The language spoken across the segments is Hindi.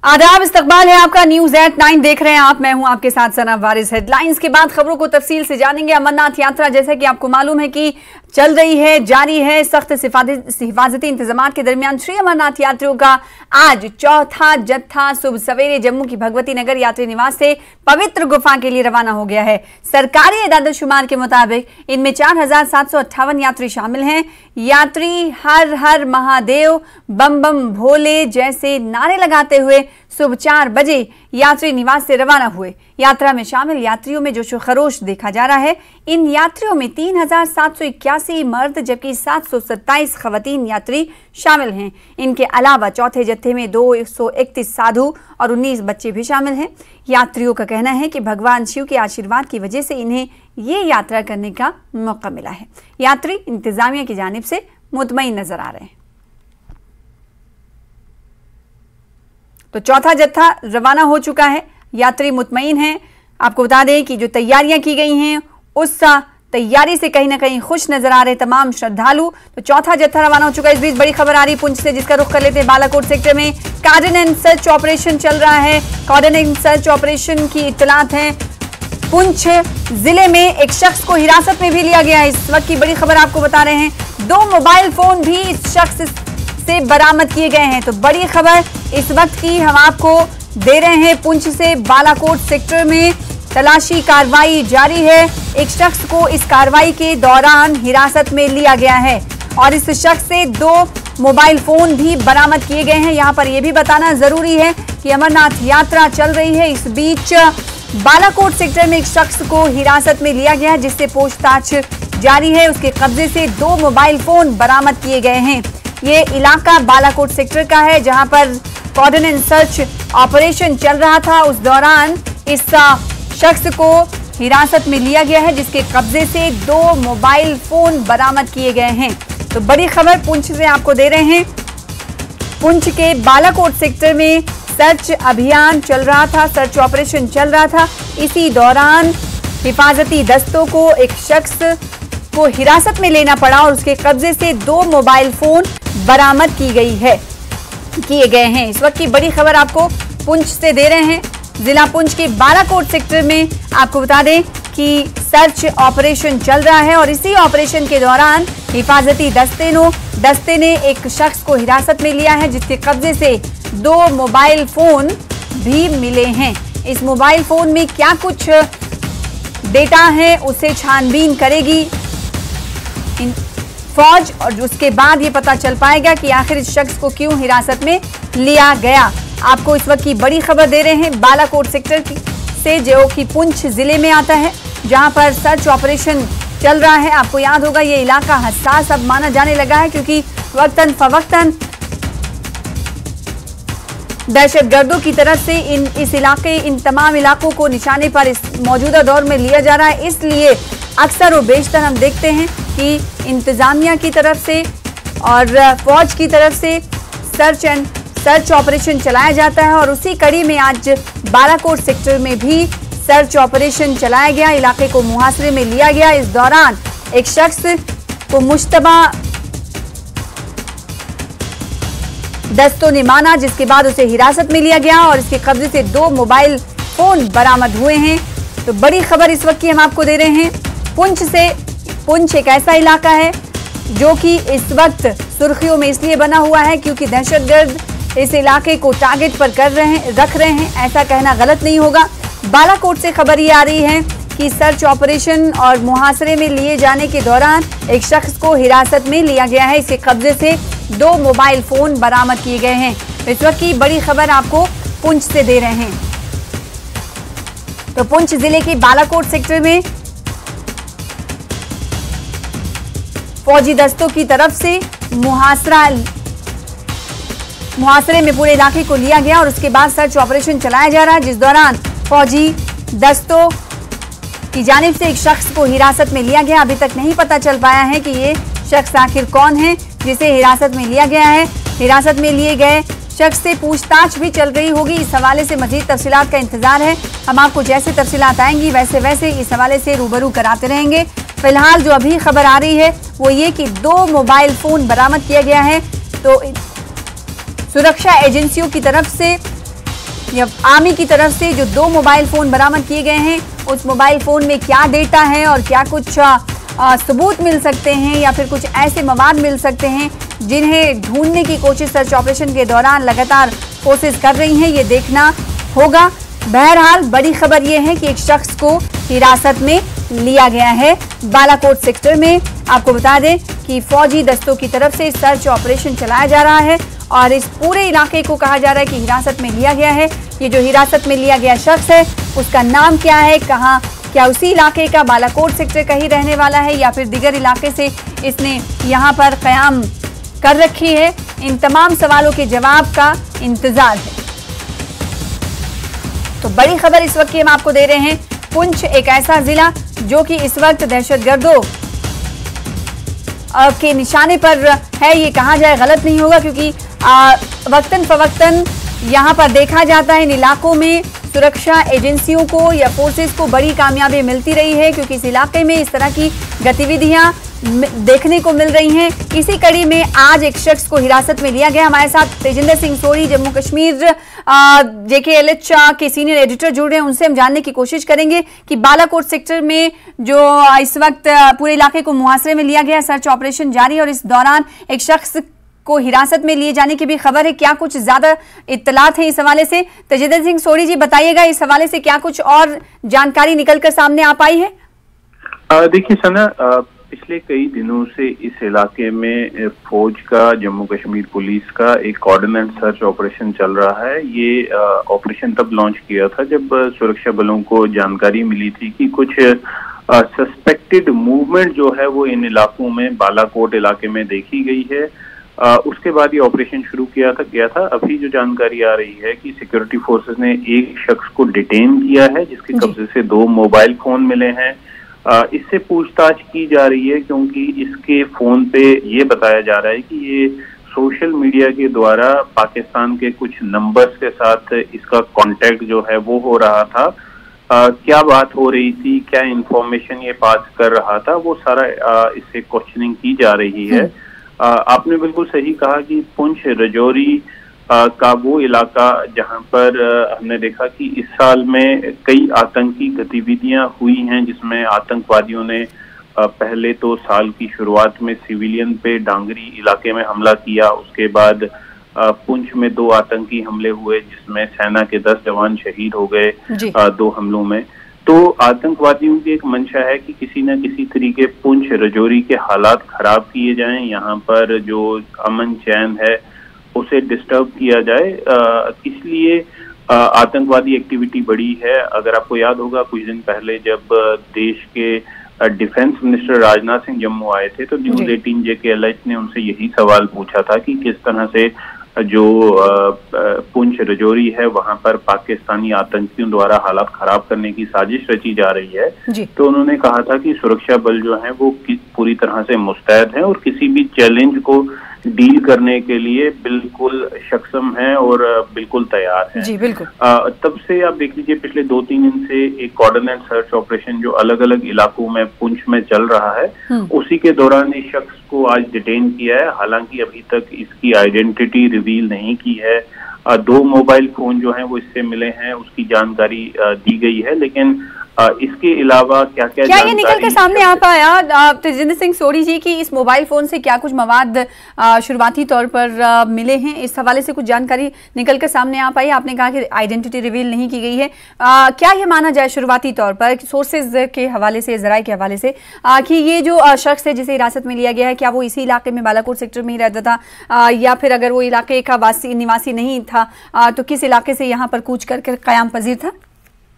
आदाब, इस्तकबाल है आपका। न्यूज एट 9 देख रहे हैं आप। मैं हूं आपके साथ सना वारिस। हेडलाइंस के बाद खबरों को तफसील से जानेंगे। अमरनाथ यात्रा जैसा कि आपको मालूम है कि चल रही है, जारी है। सख्त हिफाजती इंतजाम के दरमियान श्री अमरनाथ यात्रियों का आज चौथा जत्था सुबह सवेरे जम्मू की भगवती नगर यात्री निवास से पवित्र गुफा के लिए रवाना हो गया है। सरकारी इदादत शुमार के मुताबिक इनमें 4758 यात्री शामिल हैं। यात्री हर हर महादेव, बम बम भोले जैसे नारे लगाते हुए सुबह 4 बजे यात्री निवास से रवाना हुए। यात्रा में शामिल यात्रियों में जोशो खरोश देखा जा रहा है। इन यात्रियों में 3781 मर्द जबकि 727 खवातीन यात्री शामिल हैं। इनके अलावा चौथे जत्थे में 231 साधु और 19 बच्चे भी शामिल हैं। यात्रियों का कहना है कि भगवान शिव के आशीर्वाद की वजह से इन्हें ये यात्रा करने का मौका मिला है। यात्री इंतजामिया की जानिब से मुतमईन नजर आ रहे हैं। तो चौथा जत्था रवाना हो चुका है, यात्री मुतमईन हैं। आपको बता दें कि जो तैयारियां की गई हैं उस तैयारी से कहीं ना कहीं खुश नजर आ रहे तमाम श्रद्धालु। तो चौथा जत्था रवाना हो चुका है। इस बीच बड़ी खबर आ रही पुंछ से, जिसका रुख कर लेते हैं। बालाकोट सेक्टर में कार्डन एंड सर्च ऑपरेशन चल रहा है। कार्डन एंड सर्च ऑपरेशन की इत्तलात है। पुंछ जिले में एक शख्स को हिरासत में भी लिया गया है। इस वक्त की बड़ी खबर आपको बता रहे हैं। 2 मोबाइल फोन भी इस शख्स से बरामद किए गए हैं। तो बड़ी खबर इस वक्त की हम आपको दे रहे हैं। पुंछ से बालाकोट सेक्टर में तलाशी कार्रवाई जारी है। एक शख्स को इस कार्रवाई के दौरान हिरासत में लिया गया है और इस शख्स से 2 मोबाइल फोन भी बरामद किए गए हैं। यहां पर यह भी बताना जरूरी है कि अमरनाथ यात्रा चल रही है। इस बीच बालाकोट सेक्टर में एक शख्स को हिरासत में लिया गया है, जिससे पूछताछ जारी है। उसके कब्जे से 2 मोबाइल फोन बरामद किए गए हैं। ये इलाका बालाकोट सेक्टर का है, जहां पर कार्डन एंड सर्च ऑपरेशन चल रहा था। उस दौरान इस शख्स को हिरासत में लिया गया है, जिसके कब्जे से 2 मोबाइल फोन बरामद किए गए हैं। तो बड़ी खबर पुंछ से आपको दे रहे हैं। पुंछ के बालाकोट सेक्टर में सर्च अभियान चल रहा था, सर्च ऑपरेशन चल रहा था। इसी दौरान हिफाजती दस्तों को एक शख्स को हिरासत में लेना पड़ा और उसके कब्जे से 2 मोबाइल फोन बरामद किए गए हैं। इस वक्त की बड़ी खबर आपको पुंछ से दे रहे हैं। जिला पुंछ के बालाकोट सेक्टर में आपको बता दें कि सर्च ऑपरेशन चल रहा है और इसी ऑपरेशन के दौरान हिफाजती दस्ते ने एक शख्स को हिरासत में लिया है, जिसके कब्जे से 2 मोबाइल फोन भी मिले हैं। इस मोबाइल फोन में क्या कुछ डेटा है उसे छानबीन करेगी फौज और उसके बाद ये पता चल पाएगा कि आखिर इस शख्स को क्यों हिरासत में लिया गया। आपको इस वक्त की बड़ी खबर दे रहे हैं बालाकोट सेक्टर से, जो कि पुंछ जिले में आता है, जहां पर सर्च ऑपरेशन चल रहा है। आपको याद होगा ये इलाका हसास अब माना जाने लगा है, क्योंकि वक्तन फवक्तन दहशतगर्दों की तरफ से इन तमाम इलाकों को निशाने पर इस मौजूदा दौर में लिया जा रहा है। इसलिए अक्सर और बेशतर हम देखते हैं कि इंतजामिया की तरफ से और फौज की तरफ से सर्च ऑपरेशन चलाया जाता है और उसी कड़ी में आज बालाकोट सेक्टर में भी सर्च ऑपरेशन चलाया गया। इलाके को मुहासरे में लिया गया। इस दौरान एक शख्स को मुश्तबा दस्तों ने माना, जिसके बाद उसे हिरासत में लिया गया और इसके कब्जे से 2 मोबाइल फोन बरामद हुए हैं। तो बड़ी खबर इस वक्त की हम आपको दे रहे हैं पुंछ से। पुंछ एक ऐसा इलाका है जो कि इस वक्त सुर्खियों में इसलिए बना हुआ है क्योंकि दहशतगर्द इस इलाके को टारगेट पर रख रहे हैं। ऐसा कहना गलत नहीं होगा। बालाकोट से खबर ये आ रही है कि सर्च ऑपरेशन और मुहासरे में लिए जाने के दौरान एक शख्स को हिरासत में लिया गया है। इसके कब्जे से 2 मोबाइल फोन बरामद किए गए हैं। इस वक्त की बड़ी खबर आपको पुंछ से दे रहे हैं। तो पुंछ जिले के बालाकोट सेक्टर में फौजी दस्तों की तरफ से मुहासरे में पूरे इलाके को लिया गया और उसके बाद सर्च ऑपरेशन चलाया जा रहा है, जिस दौरान फौजी दस्तों की जानिब से एक शख्स को हिरासत में लिया गया। अभी तक नहीं पता चल पाया है कि ये शख्स आखिर कौन है जिसे हिरासत में लिया गया है। हिरासत में लिए गए शख्स से पूछताछ भी चल रही होगी। इस हवाले से मजीद तफसीलात का इंतजार है। हम आपको जैसे तफसीलात आएंगी वैसे इस हवाले से रूबरू कराते रहेंगे। फिलहाल जो अभी खबर आ रही है वो ये कि 2 मोबाइल फोन बरामद किया गया है। तो सुरक्षा एजेंसियों की तरफ से या आर्मी की तरफ से जो 2 मोबाइल फोन बरामद किए गए हैं, उस मोबाइल फोन में क्या डेटा है और क्या कुछ सबूत मिल सकते हैं या फिर कुछ ऐसे मवाद मिल सकते हैं जिन्हें ढूंढने की कोशिश सर्च ऑपरेशन के दौरान लगातार कोशिश कर रही हैं, ये देखना होगा। बहरहाल बड़ी खबर ये है कि एक शख्स को हिरासत में लिया गया है बालाकोट सेक्टर में। आपको बता दें कि फौजी दस्तों की तरफ से सर्च ऑपरेशन चलाया जा रहा है और इस पूरे इलाके को कहा जा रहा है कि हिरासत में लिया गया है। ये जो हिरासत में लिया गया शख्स है उसका नाम क्या है, कहाँ, क्या उसी इलाके का बालाकोट सेक्टर का ही रहने वाला है या फिर दिगर इलाके से इसने यहाँ पर क़याम कर रखी है, इन तमाम सवालों के जवाब का इंतजार है। तो बड़ी खबर इस वक्त की हम आपको दे रहे हैं। पुंछ एक ऐसा जिला जो कि इस वक्त दहशतगर्दों के निशाने पर है, ये कहा जाए गलत नहीं होगा, क्योंकि वक्तन फवक्तन यहाँ पर देखा जाता है इन इलाकों में सुरक्षा एजेंसियों को या फोर्सेस को बड़ी कामयाबी मिलती रही है, क्योंकि इस इलाके में इस तरह की गतिविधियां देखने को मिल रही हैं। इसी कड़ी में आज एक शख्स को हिरासत में लिया गया। हमारे साथ तेजिंदर सिंह सोढ़ी जम्मू कश्मीर JKLH के सीनियर एडिटर जुड़ रहे हैं, उनसे हम जानने की कोशिश करेंगे कि बालाकोट सेक्टर में जो इस वक्त पूरे इलाके को मुहासरे में लिया गया, सर्च ऑपरेशन जारी है और इस दौरान एक शख्स को हिरासत में लिए जाने की भी खबर है। क्या कुछ ज्यादा इत्तलात है इस हवाले से? तेजिंदर सिंह सोढ़ी जी बताइएगा, इस हवाले से क्या कुछ और जानकारी निकलकर सामने आ पाई है? देखिए सना, पिछले कई दिनों से इस इलाके में फौज का, जम्मू कश्मीर पुलिस का एक कोऑर्डिनेट सर्च ऑपरेशन चल रहा है। ये ऑपरेशन तब लॉन्च किया था जब सुरक्षा बलों को जानकारी मिली थी कि कुछ सस्पेक्टेड मूवमेंट जो है वो इन इलाकों में, बालाकोट इलाके में देखी गई है। उसके बाद ये ऑपरेशन शुरू किया था। अभी जो जानकारी आ रही है कि सिक्योरिटी फोर्सेस ने एक शख्स को डिटेन किया है जिसके कब्जे से 2 मोबाइल फोन मिले हैं। इससे पूछताछ की जा रही है क्योंकि इसके फोन पे ये बताया जा रहा है कि ये सोशल मीडिया के द्वारा पाकिस्तान के कुछ नंबर्स के साथ इसका कांटेक्ट जो है वो हो रहा था। क्या बात हो रही थी, क्या इंफॉर्मेशन ये पास कर रहा था, वो सारा इससे क्वेश्चनिंग की जा रही है। आपने बिल्कुल सही कहा कि पुंछ राजौरी का वो इलाका जहां पर हमने देखा कि इस साल में कई आतंकी गतिविधियां हुई हैं, जिसमें आतंकवादियों ने पहले तो साल की शुरुआत में सिविलियन पे डांगरी इलाके में हमला किया। उसके बाद पुंछ में 2 आतंकी हमले हुए जिसमें सेना के 10 जवान शहीद हो गए 2 हमलों में। तो आतंकवादियों की एक मंशा है कि किसी न किसी तरीके पुंछ राजौरी के हालात खराब किए जाएं, यहाँ पर जो अमन चैन है उसे डिस्टर्ब किया जाए। इसलिए आतंकवादी एक्टिविटी बढ़ी है। अगर आपको याद होगा, कुछ दिन पहले जब देश के डिफेंस मिनिस्टर राजनाथ सिंह जम्मू आए थे तो न्यूज़ 18 JKLH ने उनसे यही सवाल पूछा था कि किस तरह से जो पुंछ राजौरी है वहां पर पाकिस्तानी आतंकियों द्वारा हालात खराब करने की साजिश रची जा रही है। तो उन्होंने कहा था कि सुरक्षा बल जो है वो पूरी तरह से मुस्तैद है और किसी भी चैलेंज को डील करने के लिए बिल्कुल सक्षम है और बिल्कुल तैयार है। जी बिल्कुल। तब से आप देख लीजिए पिछले 2-3 दिन से एक कोऑर्डिनेट सर्च ऑपरेशन जो अलग अलग इलाकों में पुंछ में चल रहा है, उसी के दौरान इस शख्स को आज डिटेन किया है। हालांकि अभी तक इसकी आइडेंटिटी रिवील नहीं की है। 2 मोबाइल फोन जो हैं वो इससे मिले हैं, उसकी जानकारी दी गई है, लेकिन इसके अलावा क्या ये निकल कर सामने आ पाया तेजिंदर सिंह सोढ़ी जी की इस मोबाइल फोन से क्या कुछ मवाद शुरुआती तौर पर मिले हैं? इस हवाले से कुछ जानकारी निकल कर सामने आ पाई? आपने कहा कि आइडेंटिटी रिवील नहीं की गई है, क्या ये माना जाए शुरुआती तौर पर सोर्सेज के हवाले से, जराए के हवाले से, कि ये जो शख्स है जिसे हिरासत में लिया गया है, क्या वो इसी इलाके में बालाकोट सेक्टर में ही रहता था या फिर अगर वो इलाके का निवासी नहीं था तो किस इलाके से यहाँ पर कूच करके क़याम पजीर था?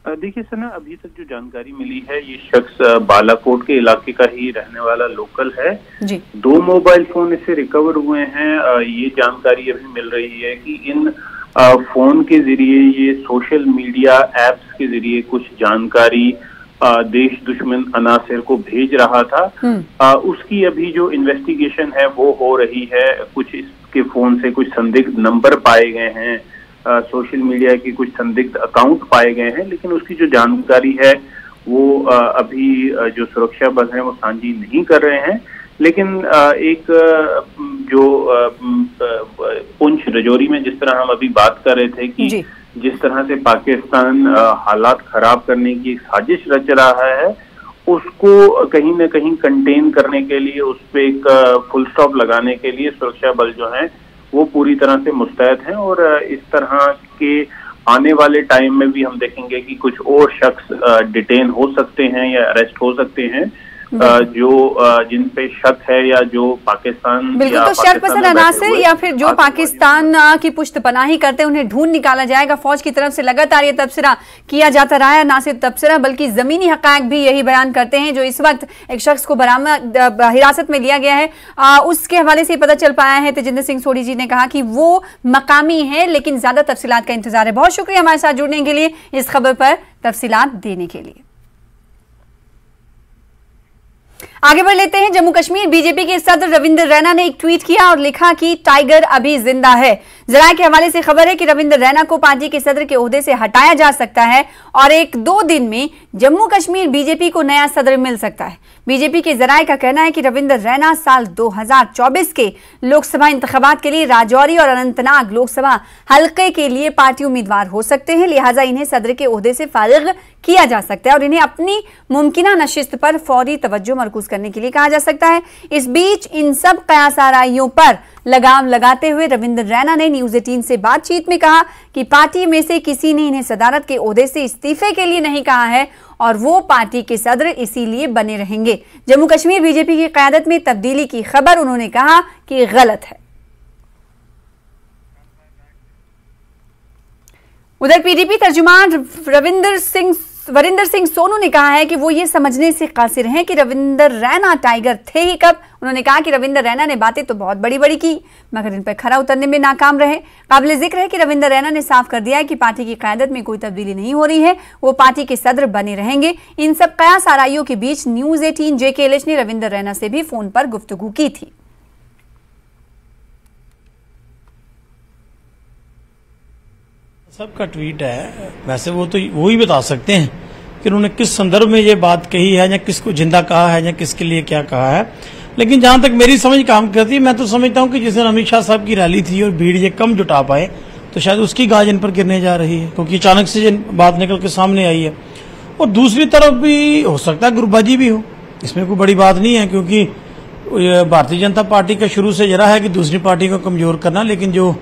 देखिए सना, अभी तक जो जानकारी मिली है ये शख्स बालाकोट के इलाके का ही रहने वाला लोकल है जी। 2 मोबाइल फोन इससे रिकवर हुए हैं। ये जानकारी अभी मिल रही है कि इन फोन के जरिए ये सोशल मीडिया एप्स के जरिए कुछ जानकारी देश दुश्मन अनासिर को भेज रहा था। उसकी अभी जो इन्वेस्टिगेशन है वो हो रही है। कुछ इसके फोन से कुछ संदिग्ध नंबर पाए गए हैं, सोशल मीडिया के कुछ संदिग्ध अकाउंट पाए गए हैं, लेकिन उसकी जो जानकारी है वो अभी जो सुरक्षा बल है वो साझी नहीं कर रहे हैं। लेकिन एक जो पुंछ राजौरी में जिस तरह हम अभी बात कर रहे थे कि जिस तरह से पाकिस्तान हालात खराब करने की साजिश रच रहा है, उसको कहीं न कहीं कंटेन करने के लिए, उस पर एक फुल स्टॉप लगाने के लिए सुरक्षा बल जो हैं वो पूरी तरह से मुस्तैद हैं। और इस तरह के आने वाले टाइम में भी हम देखेंगे कि कुछ और शख्स डिटेन हो सकते हैं या अरेस्ट हो सकते हैं जो जिन पे शक है या जो पाकिस्तान बिल्कुल, तो शक पसंद अनासर या फिर जो पाकिस्तान की पुश्तपनाही करते हैं उन्हें ढूंढ निकाला जाएगा। फौज की तरफ से लगातार ये तबसरा किया जाता रहा है, ना सिर्फ तबसरा बल्कि जमीनी हकायक भी यही बयान करते हैं। जो इस वक्त एक शख्स को बरामद हिरासत में लिया गया है, उसके हवाले से पता चल पाया है, तेजिंदर सिंह सोढ़ी जी ने कहा कि वो मकामी है, लेकिन ज्यादा तफसीलात का इंतजार है। बहुत शुक्रिया हमारे साथ जुड़ने के लिए, इस खबर पर तफसीलात देने के लिए। आगे बढ़ लेते हैं। जम्मू कश्मीर बीजेपी के सदर रविंदर रैना ने एक ट्वीट किया और लिखा कि टाइगर अभी जिंदा है। जराये के हवाले से खबर है कि रविंदर रैना को पार्टी के सदर के ओहदे से हटाया जा सकता है और 1-2 दिन में जम्मू कश्मीर बीजेपी को नया सदर मिल सकता है। बीजेपी के जराये का कहना है कि रविंदर रैना साल 2024 के लोकसभा इंतखाबात के लिए राजौरी और अनंतनाग लोकसभा हल्के के लिए पार्टी उम्मीदवार हो सकते हैं, लिहाजा इन्हें सदर के ओहदे से फारिग किया जा सकता है और इन्हें अपनी मुमकिना नशिस्त पर फौरी तवज्जो मरकूज करने के लिए कहा जा सकता है। इस बीच इन सब कयास आराइयों पर लगाम लगाते हुए रविंदर रैना ने न्यूज़ 18 से बातचीत में कहा कि पार्टी में से किसी ने इन्हें सदारत के ओहदे से इस्तीफे के लिए नहीं कहा है और वो पार्टी के सदर इसीलिए बने रहेंगे। जम्मू कश्मीर बीजेपी की क़यादत में तब्दीली की खबर उन्होंने कहा कि गलत है। उधर पीडीपी तर्जुमान वरिंदर सिंह सोनू ने कहा है कि वो ये समझने से कासिर हैं कि रविंदर रैना टाइगर थे ही कब। उन्होंने कहा कि रविंदर रैना ने बातें तो बहुत बड़ी बड़ी की मगर इन पर खरा उतरने में नाकाम रहे। काबिल जिक्र है कि रविंदर रैना ने साफ कर दिया है कि पार्टी की क़यादत में कोई तब्दीली नहीं हो रही है, वो पार्टी के सदर बने रहेंगे। इन सब कयास आराइयों के बीच न्यूज़ 18 JKLH ने रविंदर रैना से भी फोन पर गुफ्तगू की थी। सबका ट्वीट है, वैसे वो तो वो ही बता सकते हैं कि उन्होंने किस संदर्भ में ये बात कही है या किसको जिंदा कहा है या किसके लिए क्या कहा है। लेकिन जहां तक मेरी समझ काम करती है, मैं तो समझता हूं कि जिस दिन अमित शाह साहब की रैली थी और भीड़ ये कम जुटा पाए तो शायद उसकी गाज इन पर गिरने जा रही है, क्योंकि अचानक से बात निकल के सामने आई है। और दूसरी तरफ भी हो सकता है ग्रुपबाजी भी हो, इसमें कोई बड़ी बात नहीं है, क्योंकि भारतीय जनता पार्टी का शुरू से जरा है कि दूसरी पार्टी को कमजोर करना, लेकिन जो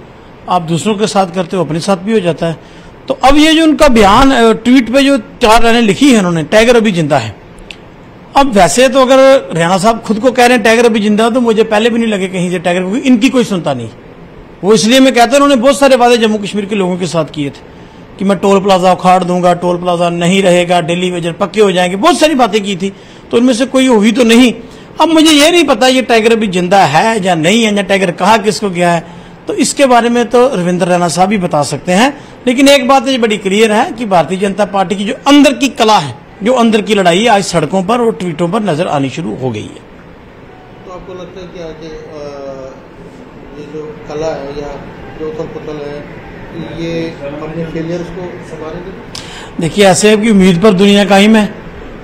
आप दूसरों के साथ करते हो अपने साथ भी हो जाता है। तो अब ये जो उनका बयान ट्वीट पे जो 4 लाइनें लिखी है उन्होंने, टाइगर अभी जिंदा है। अब वैसे तो अगर रैना साहब खुद को कह रहे हैं टाइगर अभी जिंदा, तो मुझे पहले भी नहीं लगे कहीं से टाइगर, क्योंकि इनकी कोई सुनता नहीं। वो इसलिए मैं कहता हूं उन्होंने बहुत सारे वादे जम्मू कश्मीर के लोगों के साथ किए थे कि मैं टोल प्लाजा उखाड़ दूंगा, टोल प्लाजा नहीं रहेगा, दिल्ली वेजर पक्के हो जाएंगे, बहुत सारी बातें की थी, तो उनमें से कोई हुई तो नहीं। अब मुझे ये नहीं पता ये टाइगर अभी जिंदा है या नहीं है, या टाइगर कहा किसको गया है, तो इसके बारे में तो रविंदर रैना साहब ही बता सकते हैं। लेकिन एक बात ये बड़ी क्लियर है कि भारतीय जनता पार्टी की जो अंदर की कला है, जो अंदर की लड़ाई है, आज सड़कों पर और ट्वीटों पर नजर आनी शुरू हो गई है। तो आपको लगता है कि आगे ये जो कला है या जो उथल-पुथल है, ये अपने फेलियर्स को संभालेंगे? देखिए, ऐसे है कि उम्मीद पर दुनिया कायम है।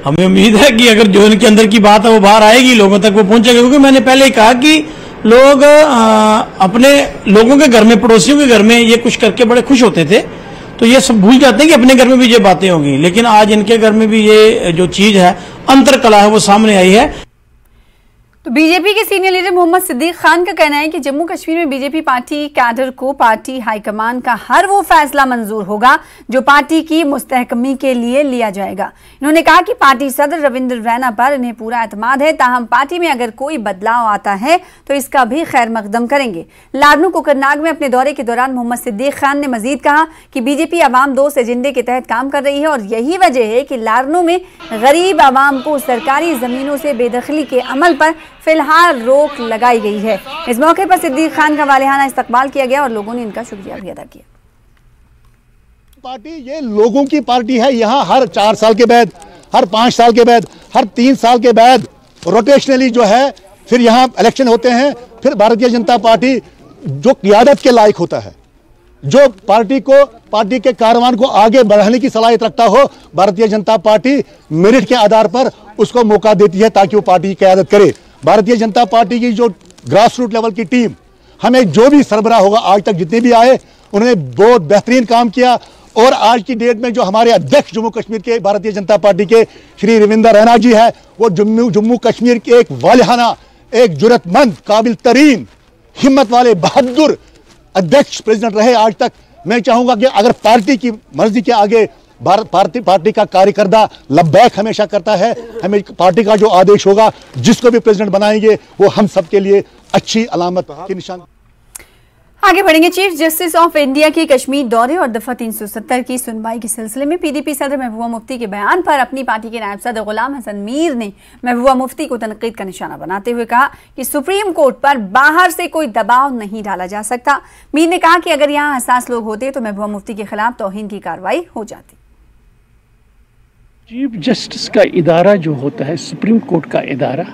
हमें उम्मीद है कि अगर जो इनके अंदर की बात है वो बाहर आएगी, लोगों तक वो पहुंचेगा। क्योंकि मैंने पहले ही कहा कि लोग अपने लोगों के घर में, पड़ोसियों के घर में ये कुछ करके बड़े खुश होते थे, तो ये सब भूल जाते हैं कि अपने घर में भी ये बातें होंगी। लेकिन आज इनके घर में भी ये जो चीज है, अंतर कला है, वो सामने आई है। तो बीजेपी के सीनियर लीडर मोहम्मद सिद्दीक खान का कहना है कि जम्मू कश्मीर में बीजेपी पार्टी कैडर को पार्टी हाईकमान का हर वो फैसला मंजूर होगा जो पार्टी की मुस्तहकमी के लिए लिया जाएगा। इन्होंने कहा कि पार्टी सदर रविंदर रैना पर इन्हें पूरा एतमाद है, ताहम पार्टी में अगर कोई बदलाव आता है तो इसका भी खैर मकदम करेंगे। लारनू कोकरनाग में अपने दौरे के दौरान मोहम्मद सिद्दीक खान ने मजीद कहा कि बीजेपी आवाम दोस्त एजेंडे के तहत काम कर रही है और यही वजह है कि लारनू में गरीब आवाम को सरकारी जमीनों से बेदखली के अमल पर फिलहाल रोक लगाई गई है। इस मौके पर सिद्दीक खान का वालिहाना इस्तकबाल किया गया और लोगों ने इनका शुक्रिया भी अदा किया। पार्टी ये लोगों की पार्टी है। यहाँ हर 4 साल के बाद, हर 5 साल के बाद, हर 3 साल के बाद रोटेशनली जो है फिर यहाँ इलेक्शन होते हैं। फिर भारतीय जनता पार्टी जो क़ियादत के लायक होता है, जो पार्टी के कारवान को आगे बढ़ाने की सलाहियत रखता हो, भारतीय जनता पार्टी मेरिट के आधार पर उसको मौका देती है ताकि वो पार्टी की क़यादत करे। भारतीय जनता पार्टी की जो ग्रास रूट लेवल की टीम, हमें जो भी सरबराह होगा, आज तक जितने भी आए उन्होंने बहुत बेहतरीन काम किया और आज की डेट में जो हमारे अध्यक्ष जम्मू कश्मीर के भारतीय जनता पार्टी के श्री रविंद्र रैना जी है, वो जम्मू कश्मीर के एक वालिहाना, एक जुर्रतमंद, काबिल तरीन, हिम्मत वाले, बहादुर अध्यक्ष प्रेसिडेंट रहे आज तक। मैं चाहूंगा कि अगर पार्टी की मर्जी के आगे पार्टी का कार्यकर्ता लब्बैक हमेशा करता है, हमें पार्टी का जो आदेश होगा, जिसको भी प्रेसिडेंट बनाएंगे, वो हम सबके लिए अच्छी अलामत की निशान। आगे बढ़ेंगे। चीफ जस्टिस ऑफ इंडिया के कश्मीर दौरे और दफा 370 की सुनवाई के सिलसिले में पीडीपी सदर महबूबा मुफ्ती के बयान पर अपनी पार्टी के नायब सदर गुलाम हसन मीर ने महबूबा मुफ्ती को तनकीद का निशाना बनाते हुए कहा कि सुप्रीम कोर्ट पर बाहर से कोई दबाव नहीं डाला जा सकता। मीर ने कहा कि अगर यहाँ हसास लोग होते तो महबूबा मुफ्ती के खिलाफ तौहीन की कार्रवाई हो जाती। चीफ जस्टिस का इदारा जो होता है, सुप्रीम कोर्ट का इदारा,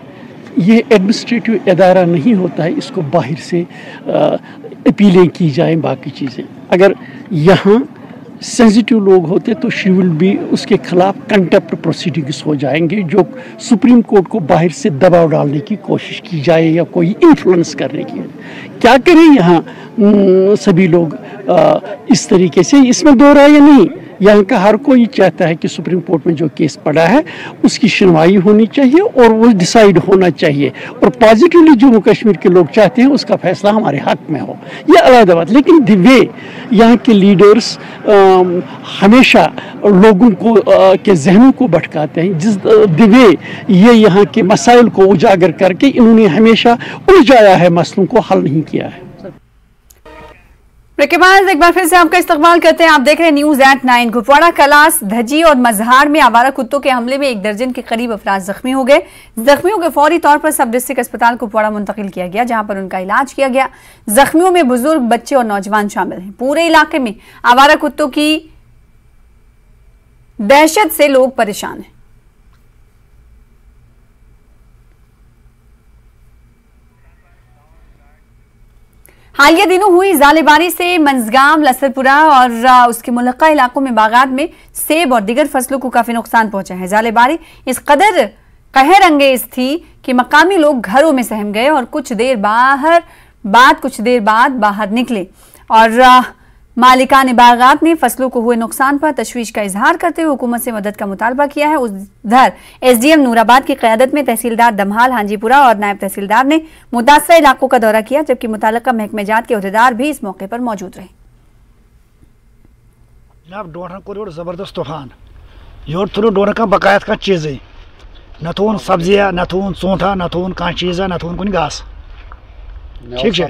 ये एडमिनिस्ट्रेटिव इदारा नहीं होता है। इसको बाहर से अपीलें की जाए, बाकी चीज़ें। अगर यहाँ सेंसिटिव लोग होते तो शी विल बी, उसके खिलाफ कंटेप्ट प्रोसीडिंग्स हो जाएंगे, जो सुप्रीम कोर्ट को बाहर से दबाव डालने की कोशिश की जाए या कोई इन्फ्लुएंस करने की। क्या करें यहाँ सभी लोग इस तरीके से, इसमें दो राय नहीं। यहाँ का हर कोई चाहता है कि सुप्रीम कोर्ट में जो केस पड़ा है उसकी सुनवाई होनी चाहिए और वो डिसाइड होना चाहिए, और पॉजिटिवली जम्मू कश्मीर के लोग चाहते हैं उसका फैसला हमारे हक में हो, यह अलग बात। लेकिन द वे यहाँ के लीडर्स हमेशा लोगों को के जहनों को भटकाते हैं, जिस द वे ये यहाँ के मसाइल को उजागर करके इन्होंने हमेशा उलझाया है, मसलों को हल नहीं किया है। के बाद एक बार फिर से आपका इस्तकबाल करते हैं। आप देख रहे हैं न्यूज एट 9। कुपवाड़ा, कलास, धज्जी और मजहार में आवारा कुत्तों के हमले में 1 दर्जन के करीब अफराद जख्मी हो गए। जख्मियों को फौरी तौर पर सब डिस्ट्रिक्ट अस्पताल कुपवाड़ा मुंतकिल किया गया, जहां पर उनका इलाज किया गया। जख्मियों में बुजुर्ग, बच्चे और नौजवान शामिल हैं। पूरे इलाके में आवारा कुत्तों की दहशत से लोग परेशान हैं। हालिया दिनों हुई ज़ालेबारी से मंजगाम, लसरपुरा और उसके मुलक्का इलाकों में बागात में सेब और दीगर फसलों को काफी नुकसान पहुंचा है। ज़ालेबारी इस कदर कहर अंगेज थी कि मकामी लोग घरों में सहम गए और कुछ देर बाद बाहर निकले और मालिकान बागात ने फसलों को हुए नुकसान पर तशवीश का इजहार करते हुए हुकूमत से मदद का मुतालबा किया है। उधर एसडीएम नूराबाद की क़यादत में तहसीलदार दमहाल, हांजीपुरा और नायब तहसीलदार ने मुतासरा इलाकों का दौरा किया, जबकि मुताल्लिका महकमे जात के अहदेदार भी इस मौके पर मौजूद रहे। जनाब डोन कोर जबरदस्त तूफान योर थ्रू डोन का बकायत का चीज़ न थून सब्जिया, न थून ऊँटा, न थून कह चीज़ा, न थून कुन घास। ठीक है,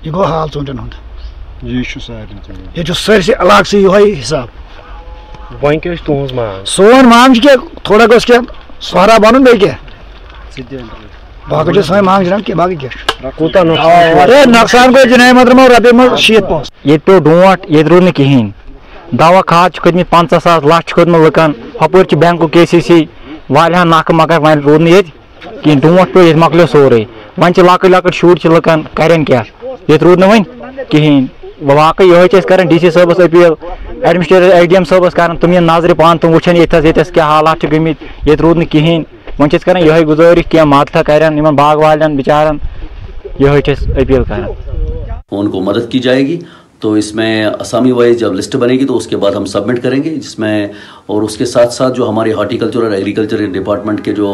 यह गो हाल ऊँटन हूँ, यह सारे इलाक से यह हिसाब। सोन मांग क्या थोड़ा गोस क्या सोहरा बन बे क्या बाकी सो मांग जनाब क्या बाकी क्या नुकसान गो जनाब मतलब रपे मज 6 ये पे डोट ये रू न कहें दवा खाद खत 50,000 लक्ष खत लुकन हपर बैंक KCC वाह नाक मगर वन रूद ये कहें डोट पे मकलो सोरे वन लक लक शुर लुकन करें क्या ये रूद वन कहें वाकई यह कर DC साहबस अपील, एडमिनिस्ट्रेटर ADM साहबस कर तुम नजर पान तुम वुचन ये क्या हालात गमित ये रूद न कहें वन कर यह गुजारिश क्या मदद कर बाग वालन बिचारन यह अपील कर उनको मदद की जाएगी। तो इसमें असामी वाइज जब लिस्ट बनेगी तो उसके बाद हम सबमिट करेंगे, जिसमें और उसके साथ साथ जो हमारे हार्टिकल्चर और एग्रीकल्चर डिपार्टमेंट के जो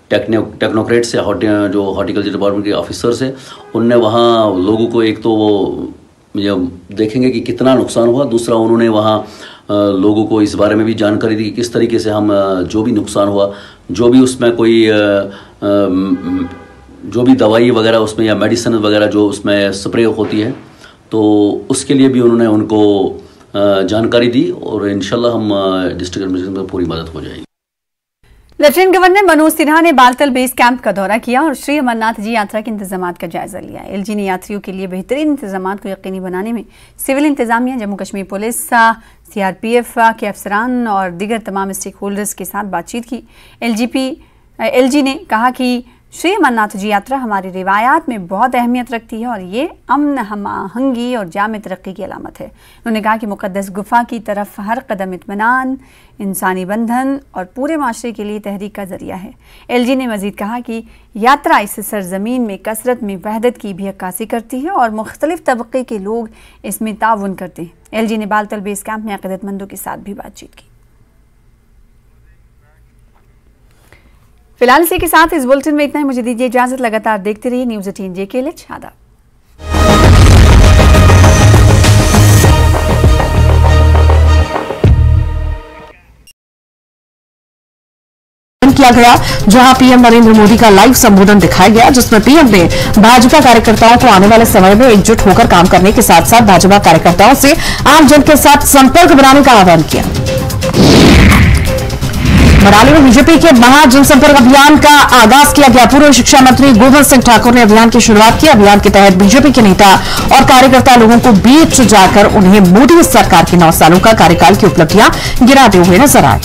टेक्नोक्रेट्स है, जो हार्टिकल्चर डिपार्टमेंट के ऑफिसर्स हैं, उनने वहाँ लोगों को एक तो वो देखेंगे कि कितना नुकसान हुआ, दूसरा उन्होंने वहाँ लोगों को इस बारे में भी जानकारी दी कि किस तरीके से हम जो भी नुकसान हुआ, जो भी उसमें कोई जो भी दवाई वगैरह उसमें या मेडिसिन वगैरह जो उसमें स्प्रे होती है, तो उसके लिए भी उन्होंने उनको जानकारी दी और इंशाल्लाह हम डिस्ट्रिक्ट एडमिनिस्ट्रेशन में पूरी मदद हो जाएगी। लेफ्टिनेंट गवर्नर मनोज सिन्हा ने बालतल बेस कैंप का दौरा किया और श्री अमरनाथ जी यात्रा के इंतजामात का जायजा लिया। LG ने यात्रियों के लिए बेहतरीन इंतजामात को यकीनी बनाने में सिविल इंतजामिया, जम्मू कश्मीर पुलिस, CRPF के अफसरान और दीगर तमाम स्टेक होल्डर्स के साथ बातचीत की। LG ने कहा कि श्री अमरनाथ जी यात्रा हमारी रिवायात में बहुत अहमियत रखती है और ये अमन, हमआहंगी और जामे तरक्की की अलामत है। उन्होंने कहा कि मुक़द्दस गुफा की तरफ हर कदम इत्मीनान, इंसानी बंधन और पूरे माशरे के लिए तहरीक का जरिया है। एलजी ने मजीद कहा कि यात्रा इस सरजमीन में कसरत में वहदत की भी अक्कासी करती है और मुख्तलिफ तबक़े के लोग इसमें ताउन करते हैं। एलजी ने बालतल बेस कैंप में अक़ीदतमंदों के साथ भी बातचीत की। फिलहाल इसी के साथ इस बुलेटिन में इतना ही। मुझे दीजिए इजाजत। लगातार देखते रहिए न्यूज़ 18 JKLH। आदाब। किया गया, जहां पीएम नरेंद्र मोदी का लाइव संबोधन दिखाया गया, जिसमें पीएम ने भाजपा कार्यकर्ताओं को आने वाले समय में एकजुट होकर काम करने के साथ साथ भाजपा कार्यकर्ताओं से आम जन के साथ संपर्क बनाने का आह्वान किया। मनाली में बीजेपी के महा जनसंपर्क अभियान का आगाज किया गया। पूर्व शिक्षा मंत्री गोविंद सिंह ठाकुर ने अभियान की शुरुआत की। अभियान के तहत बीजेपी के नेता और कार्यकर्ता लोगों को बीच जाकर उन्हें मोदी सरकार के 9 सालों का कार्यकाल की उपलब्धियां गिनाते हुए नजर आए।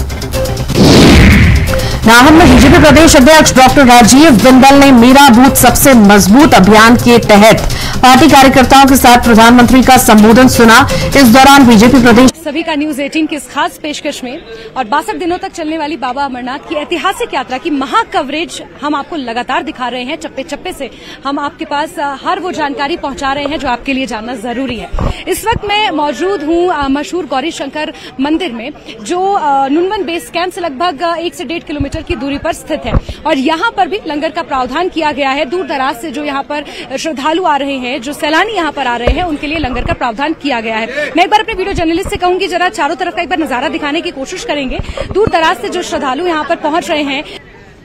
नाहन में बीजेपी प्रदेश अध्यक्ष डॉक्टर राजीव बिंदल ने मेरा बूथ सबसे मजबूत अभियान के तहत पार्टी कार्यकर्ताओं के साथ प्रधानमंत्री का संबोधन सुना। इस दौरान बीजेपी प्रदेश सभी का न्यूज 18 की इस खास पेशकश में और 62 दिनों तक चलने वाली बाबा अमरनाथ की ऐतिहासिक यात्रा की महा कवरेज हम आपको लगातार दिखा रहे हैं। चप्पे चप्पे से हम आपके पास हर वो जानकारी पहुंचा रहे हैं जो आपके लिए जानना जरूरी है। इस वक्त मैं मौजूद हूं मशहूर गौरी शंकर मंदिर में, जो नुनवन बेस कैंप से लगभग 1 से 1.5 किलोमीटर की दूरी पर स्थित है और यहाँ पर भी लंगर का प्रावधान किया गया है। दूर दराज से जो यहाँ पर श्रद्धालु आ रहे हैं, जो सैलानी यहाँ पर आ रहे हैं, उनके लिए लंगर का प्रावधान किया गया है। मैं एक बार अपने वीडियो जर्नलिस्ट से कहूंगी जरा चारों तरफ का एक बार नजारा दिखाने की कोशिश करेंगे। दूर दराज से जो श्रद्धालु यहाँ पर पहुंच रहे हैं,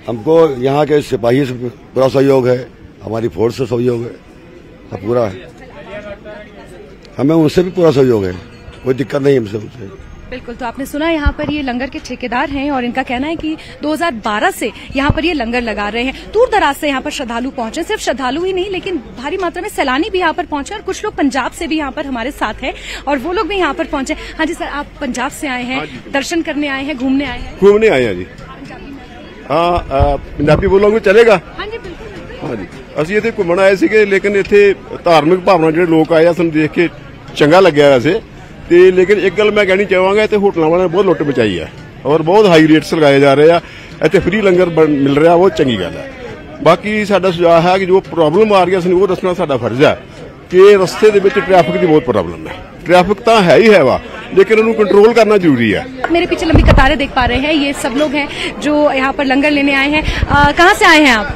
हमको यहाँ के सिपाही से पूरा सहयोग है, हमारी फोर्स से सहयोग है, सब पूरा है। हमें उनसे भी पूरा सहयोग है, कोई दिक्कत नहीं हमसे उनसे। बिल्कुल। तो आपने सुना यहाँ पर ये लंगर के ठेकेदार हैं और इनका कहना है कि 2012 से यहाँ पर ये लंगर लगा रहे हैं। दूर दराज से यहाँ पर श्रद्धालु पहुंचे, सिर्फ श्रद्धालु ही नहीं लेकिन भारी मात्रा में सैलानी भी यहाँ पर पहुंचे और कुछ लोग पंजाब से भी यहाँ पर हमारे साथ हैं और वो लोग भी यहाँ पर पहुंचे। हाँ जी सर, आप पंजाब से आए हैं, दर्शन करने आए हैं, घूमने आए हैं? घूमने आए हैं जी। हाँ, पंजाबी बोलोगे चलेगा? हाँ जी बिल्कुल। हाँ जी, ਅਸੀਂ ਇੱਥੇ ਘੁੰਮਣ ਆਏ ਸੀਗੇ, ਲੇਕਿਨ ਇੱਥੇ ਧਾਰਮਿਕ ਭਾਵਨਾ ਜਿਹੜੇ ਲੋਕ ਆਏ ਆ ਸਾਨੂੰ ਦੇਖ ਕੇ ਚੰਗਾ ਲੱਗਿਆ ਵੈਸੇ। ਤੇ ਲੇਕਿਨ ਇੱਕ ਗੱਲ ਮੈਂ ਕਹਿਣੀ ਚਾਹਾਂਗਾ, ਇੱਥੇ ਹੋਟਲਾਂ ਵਾਲਿਆਂ ਨੇ ਬਹੁਤ ਲੁੱਟ ਮਚਾਈ ਹੈ ਔਰ ਬਹੁਤ ਹਾਈ ਰੇਟਸ ਲਗਾਏ ਜਾ ਰਹੇ ਆ। ਇੱਥੇ ਫ੍ਰੀ ਲੰਗਰ ਮਿਲ ਰਿਹਾ, ਬਹੁਤ ਚੰਗੀ ਗੱਲ ਹੈ। ਬਾਕੀ ਸਾਡਾ ਸੁਝਾਅ ਹੈ ਕਿ ਜੋ ਪ੍ਰੋਬਲਮ ਆ ਰਹੀ ਹੈ ਸਾਨੂੰ ਉਹ ਦੱਸਣਾ ਸਾਡਾ ਫਰਜ਼ ਹੈ ਕਿ ਰਸਤੇ ਦੇ ਵਿੱਚ ਟ੍ਰੈਫਿਕ ਦੀ ਬਹੁਤ ਪ੍ਰੋਬਲਮ ਹੈ। ट्रैफिक तो है ही है वा, लेकिन उन्हें कंट्रोल करना जरूरी है। मेरे पीछे लंबी कतारें देख पा रहे हैं, ये सब लोग हैं जो यहाँ पर लंगर लेने आए हैं। कहाँ से आए हैं आप?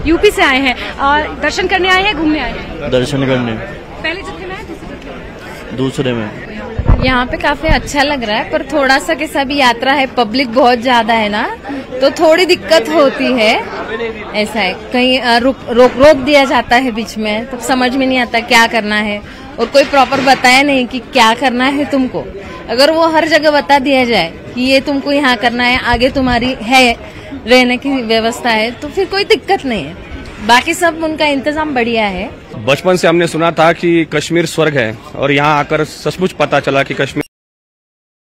यूपी से आए हैं। दर्शन करने आए हैं, घूमने आए हैं? दर्शन करने। पहले जत्थे में आए, दूसरे में? यहाँ पे काफी अच्छा लग रहा है, पर थोड़ा सा कैसा भी यात्रा है, पब्लिक बहुत ज्यादा है ना, तो थोड़ी दिक्कत होती है। ऐसा है, कहीं रोक दिया जाता है बीच में, तब समझ में नहीं आता क्या करना है और कोई प्रॉपर बताया नहीं कि क्या करना है तुमको। अगर वो हर जगह बता दिया जाए कि ये तुमको यहाँ करना है, आगे तुम्हारी है रहने की व्यवस्था है, तो फिर कोई दिक्कत नहीं है। बाकी सब उनका इंतजाम बढ़िया है। बचपन से हमने सुना था कि कश्मीर स्वर्ग है और यहाँ आकर सचमुच पता चला कि कश्मीर